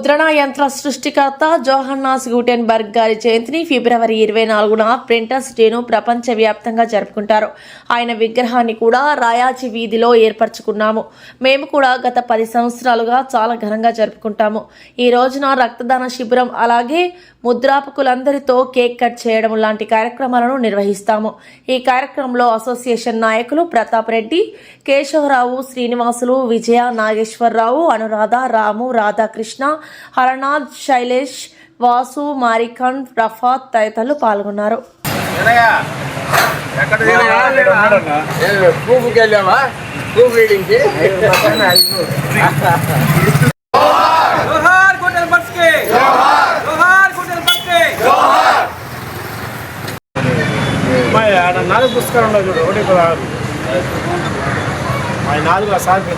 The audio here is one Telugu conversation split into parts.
ముద్రణ యంత్ర సృష్టికర్త జోహన్నాస్ గుటెన్బర్గ్ గారి జయంతిని ఫిబ్రవరి 24న ప్రింటర్స్ డేను ప్రపంచవ్యాప్తంగా జరుపుకుంటారు. ఆయన విగ్రహాన్ని కూడా రాయాచి వీధిలో ఏర్పరచుకున్నాము. మేము కూడా గత 10 సంవత్సరాలుగా చాలా ఘనంగా జరుపుకుంటాము. ఈ రోజున రక్తదాన శిబిరం అలాగే ముద్రాపకులందరితో కేక్ కట్ చేయడం లాంటి కార్యక్రమాలను నిర్వహిస్తాము. ఈ కార్యక్రమంలో అసోసియేషన్ నాయకులు ప్రతాప్ రెడ్డి, కేశవరావు, శ్రీనివాసులు, విజయ, నాగేశ్వరరావు, అనురాధ, రాము, రాధాకృష్ణ, హరనాథ్, శైలేష్, వాసు, మారిఖండ్, రఫాత్ తదితరులు పాల్గొన్నారు. నాలుగు పుస్తకాలు చూడు, 1:16 అవి 4 సార్లు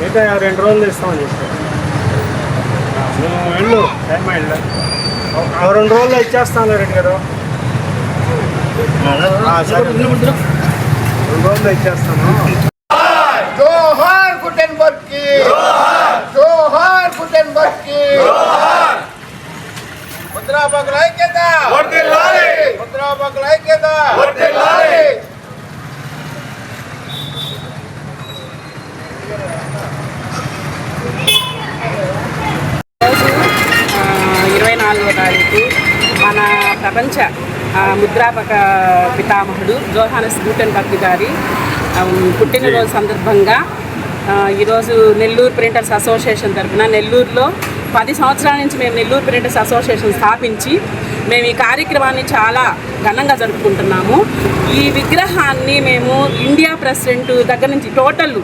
అయితే 2 రోజులు ఇస్తామని చెప్పారు. నువ్వు వెళ్ళు, టైం వెళ్ళు, 2 రోజుల్లో ఇచ్చేస్తాను రెడ్డి గారు. 2 రోజుల్లో ఇచ్చేస్తాను. జోహార్ గుటెన్బర్గ్ కి జోహార్ గుటెన్బర్గ్ కి ముద్రాపకుల ఐక్యత వర్ధిల్లాలి ముద్రాపకుల ఐక్యత వర్ధిల్లాలి. 24వ తారీఖు మన ప్రపంచ ముద్రాపక పితామహుడు జోహానస్ గుటెన్బర్గ్ గారి పుట్టినరోజు సందర్భంగా ఈరోజు నెల్లూరు ప్రింటర్స్ అసోసియేషన్ తరఫున నెల్లూరులో 10 సంవత్సరాల నుంచి మేము నెల్లూరు ప్రింటర్స్ అసోసియేషన్ స్థాపించి మేము ఈ కార్యక్రమాన్ని చాలా ఘనంగా జరుపుకుంటున్నాము. ఈ విగ్రహాన్ని మేము ఇండియా ప్రెసిడెంట్ దగ్గర నుంచి టోటల్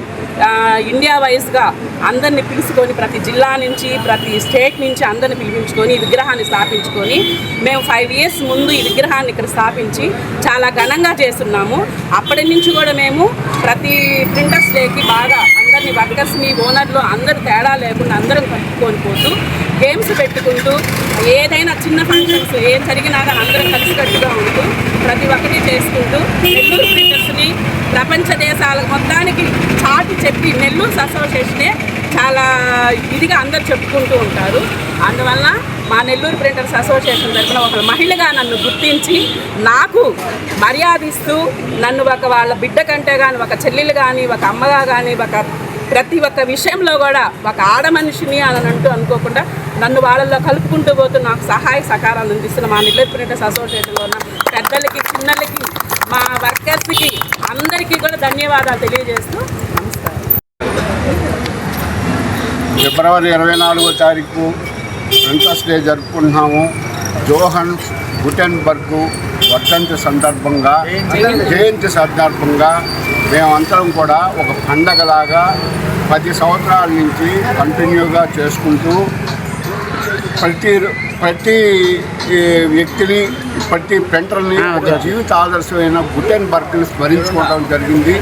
ఇండియా వైజ్గా అందరిని పిలుచుకొని ప్రతి జిల్లా నుంచి ప్రతి స్టేట్ నుంచి అందరిని పిలిపించుకొని ఈ విగ్రహాన్ని స్థాపించుకొని మేము 5 years ముందు ఈ విగ్రహాన్ని ఇక్కడ స్థాపించి చాలా ఘనంగా చేస్తున్నాము. అప్పటి నుంచి కూడా మేము ప్రతి ప్రింటర్స్ డేకి బాగా అందరినీ వర్కర్స్ని ఓనర్లు అందరూ తేడా లేకుండా అందరం కలుపుకొని పోతూ గేమ్స్ పెట్టుకుంటూ ఏదైనా చిన్న ఫంక్షన్స్ ఏం జరిగినా కానీ అందరం కలిసికట్టుగా ఉంటూ ప్రతి ఒక్కటి చేసుకుంటూ నెల్లూరు ప్రింటర్స్ని ప్రపంచ దేశాల మొత్తానికి చాటి చెప్పి నెల్లూరు అసోసియేషనే చాలా ఇదిగా అందరు చెప్పుకుంటూ ఉంటారు. అందువల్ల మా నెల్లూరు ప్రింటర్స్ అసోసియేషన్ తరఫున ఒక మహిళగా నన్ను గుర్తించి నాకు మర్యాద ఇస్తూ నన్ను ఒక వాళ్ళ బిడ్డ కంటే కానీ ఒక చెల్లెలు కానీ ఒక అమ్మగా కానీ ఒక ప్రతి ఒక్క విషయంలో కూడా ఒక ఆడ మనిషిని అని అనుకోకుండా నన్ను వాళ్ళల్లో కలుపుకుంటూ పోతూ నాకు సహాయ సహకారాలు అందిస్తున్న మా నెల్లూరు ప్రింటర్స్ అసోసియేషన్లో ఉన్న పెద్దలకి చిన్నలకి మా వర్కర్స్కి అందరికీ కూడా ధన్యవాదాలు తెలియజేస్తూ నమస్కారం. ఫిబ్రవరి 24వ తారీఖు ప్రింటర్స్ డే జరుపుకుంటున్నాము. జోహన్స్ గుటెన్బర్గ్ వర్ధంతి సందర్భంగా జయంతి సందర్భంగా మేమందరం కూడా ఒక పండగలాగా 10 సంవత్సరాల నుంచి కంటిన్యూగా చేసుకుంటూ ప్రతి వ్యక్తిని ప్రతి ప్రింటర్ని ఒక జీవిత ఆదర్శమైన గుటెన్బర్గ్ని స్మరించుకోవడం జరిగింది.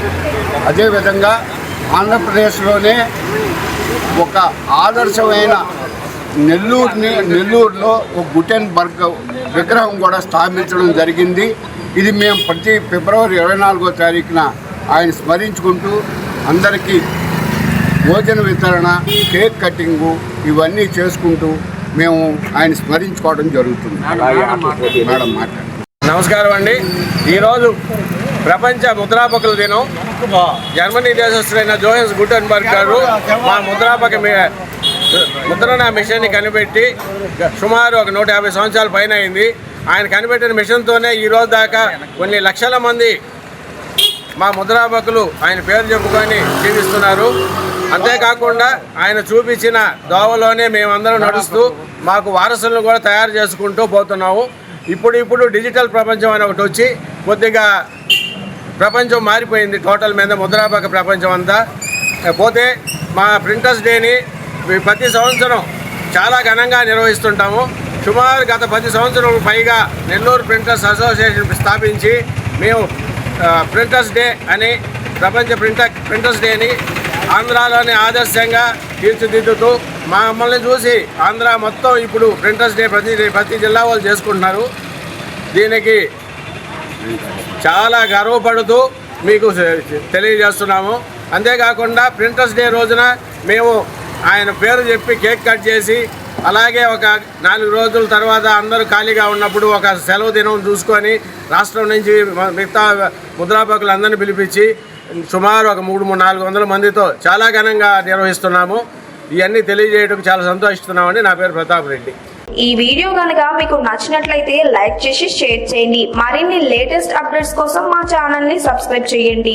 అదేవిధంగా ఆంధ్రప్రదేశ్లోనే ఒక ఆదర్శమైన నెల్లూరులో ఒక గుటెన్బర్గ్ విగ్రహం కూడా స్థాపించడం జరిగింది. ఇది మేము ప్రతి ఫిబ్రవరి 24వ తారీఖున ఆయన స్మరించుకుంటూ అందరికీ భోజన వితరణ, కేక్ కటింగు ఇవన్నీ చేసుకుంటూ మేము ఆయన స్మరించుకోవడం జరుగుతుంది. మేడం మాట్లాడు. నమస్కారం అండి. ఈరోజు ప్రపంచ ముద్రాపకుల దినం. జర్మనీ దేశస్తులైన జోహన్స్ గుటెన్బర్గ్ గారు మా ముద్రణ మిషన్ని కనిపెట్టి సుమారు ఒక 150 సంవత్సరాల పైన అయింది. ఆయన కనిపెట్టిన మిషన్తోనే ఈరోజు దాకా కొన్ని లక్షల మంది మా ముద్రాపకులు ఆయన పేరు చెప్పుకొని జీవిస్తున్నారు. అంతేకాకుండా ఆయన చూపించిన దోవలోనే మేమందరం నడుస్తూ మాకు వారసులను కూడా తయారు చేసుకుంటూ పోతున్నాము. ఇప్పుడు డిజిటల్ ప్రపంచం అని ఒకటి వచ్చి కొద్దిగా ప్రపంచం మారిపోయింది. టోటల్ మీద ముద్రాపక ప్రపంచం అంతా పోతే మా ప్రింటర్స్ డేని ప్రతి సంవత్సరం చాలా ఘనంగా నిర్వహిస్తుంటాము. సుమారు గత 10 సంవత్సరాలు పైగా నెల్లూరు ప్రింటర్స్ అసోసియేషన్ స్థాపించి మేము ప్రింటర్స్ డే అని ప్రపంచ ప్రింటర్స్ డేని ఆంధ్రాలోని ఆదర్శంగా తీర్చిదిద్దుతూ మమ్మల్ని చూసి ఆంధ్ర మొత్తం ఇప్పుడు ప్రింటర్స్ డే ప్రతి జిల్లా వాళ్ళు చేసుకుంటున్నారు. దీనికి చాలా గర్వపడుతూ మీకు తెలియజేస్తున్నాము. అంతేకాకుండా ప్రింటర్స్ డే రోజున మేము ఆయన పేరు చెప్పి కేక్ కట్ చేసి, అలాగే ఒక 4 రోజుల తర్వాత అందరూ ఖాళీగా ఉన్నప్పుడు ఒక సెలవు దినం చూసుకొని రాష్ట్రం నుంచి మిగతా ముద్రాపకులందరినీ పిలిపించి సుమారు ఒక 300-400 మందితో చాలా ఘనంగా నిర్వహిస్తున్నాము. ఇవన్నీ తెలియజేయడం చాలా సంతోషిస్తున్నామండి. నా పేరు ప్రతాప్ రెడ్డి. ఈ వీడియో కనుక మీకు నచ్చినట్లయితే లైక్ చేసి షేర్ చేయండి. మరిన్ని లేటెస్ట్ అప్డేట్స్ కోసం మా ఛానల్ ని సబ్స్క్రైబ్ చేయండి.